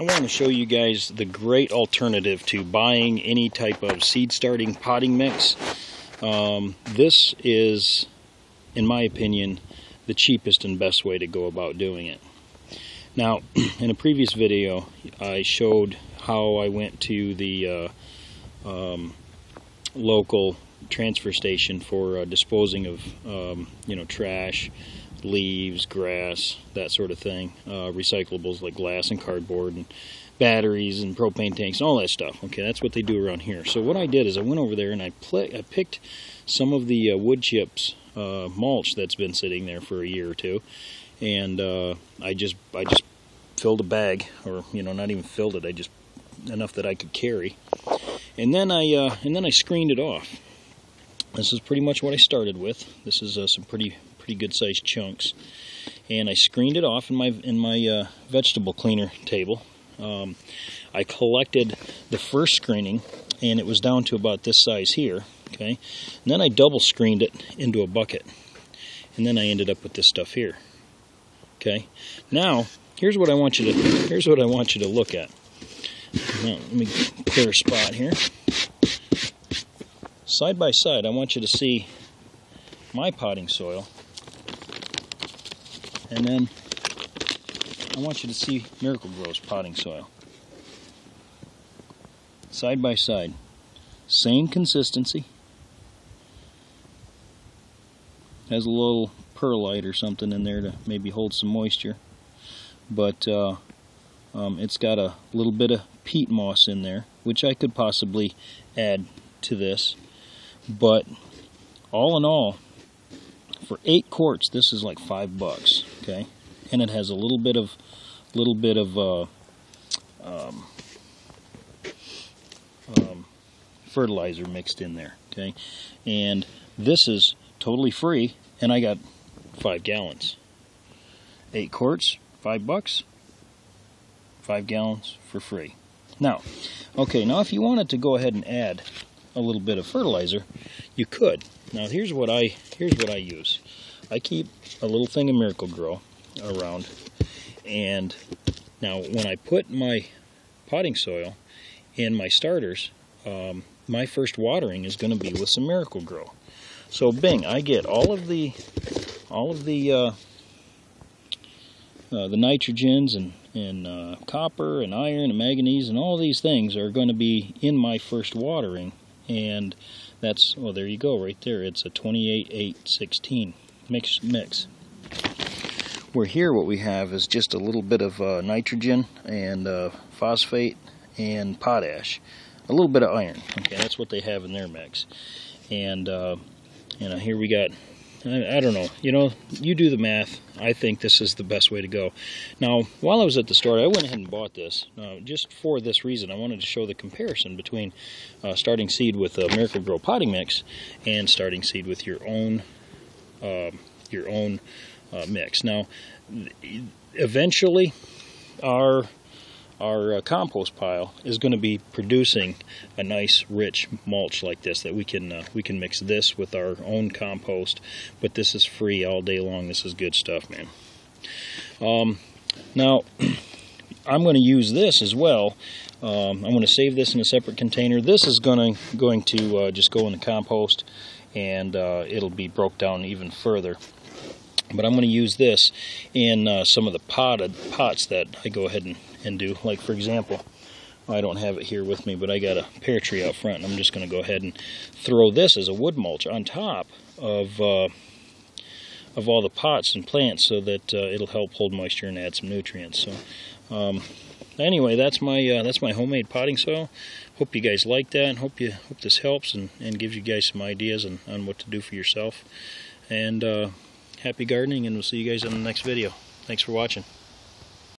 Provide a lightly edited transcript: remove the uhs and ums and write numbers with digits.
I want to show you guys the great alternative to buying any type of seed starting potting mix. This is, in my opinion, the cheapest and best way to go about doing it. Now, in a previous video, I showed how I went to the local transfer station for disposing of trash, leaves, grass, that sort of thing, recyclables like glass and cardboard and batteries and propane tanks and all that stuff. Okay, that's what they do around here. So what I did is I went over there and I picked some of the wood chips mulch that's been sitting there for a year or two, and I just filled a bag, or not even filled it, I just enough that I could carry, and then I screened it off. This is pretty much what I started with. This is some pretty good sized chunks, and I screened it off in my vegetable cleaner table. I collected the first screening, and it was down to about this size here. Okay, and then I double screened it into a bucket, and then I ended up with this stuff here. Okay, now here's what I want you to look at. Now, let me clear a spot here. Side by side, I want you to see my potting soil, and then I want you to see Miracle-Gro's potting soil. Side by side, same consistency. Has a little perlite or something in there to maybe hold some moisture, but it's got a little bit of peat moss in there, which I could possibly add to this. But all in all, for 8 quarts, this is like $5. Okay, and it has a little bit of fertilizer mixed in there. Okay, and this is totally free, and I got 5 gallons. 8 quarts, $5. 5 gallons for free. Now, okay, now if you wanted to go ahead and add a little bit of fertilizer, you could. Now here's what I use. I keep a little thing of Miracle-Gro around, and now when I put my potting soil in my starters, my first watering is going to be with some Miracle-Gro. So bing, I get all of the nitrogens and copper and iron and manganese and all these things are going to be in my first watering, and that's, well, there you go right there. It's a 28-8-16 mix. Where here what we have is just a little bit of nitrogen and phosphate and potash, a little bit of iron. Okay, that's what they have in their mix. And here we got, I don't know, you do the math. I think this is the best way to go. Now, while I was at the store, I went ahead and bought this. Just for this reason, I wanted to show the comparison between starting seed with a Miracle-Gro potting mix and starting seed with your own mix. Now, eventually, our compost pile is going to be producing a nice rich mulch like this that we can mix this with our own compost, but this is free all day long. This is good stuff, man. Now I'm going to use this as well. I'm going to save this in a separate container. This is going to just go in the compost, and it'll be broke down even further. But I'm going to use this in some of the pots that I go ahead and do. Like, for example, I don't have it here with me, but I got a pear tree out front, and I'm just going to go ahead and throw this as a wood mulch on top of all the pots and plants, so that it'll help hold moisture and add some nutrients. So anyway, that's my homemade potting soil. Hope you guys like that, and hope this helps and gives you guys some ideas on what to do for yourself. And happy gardening, and we'll see you guys in the next video. Thanks for watching.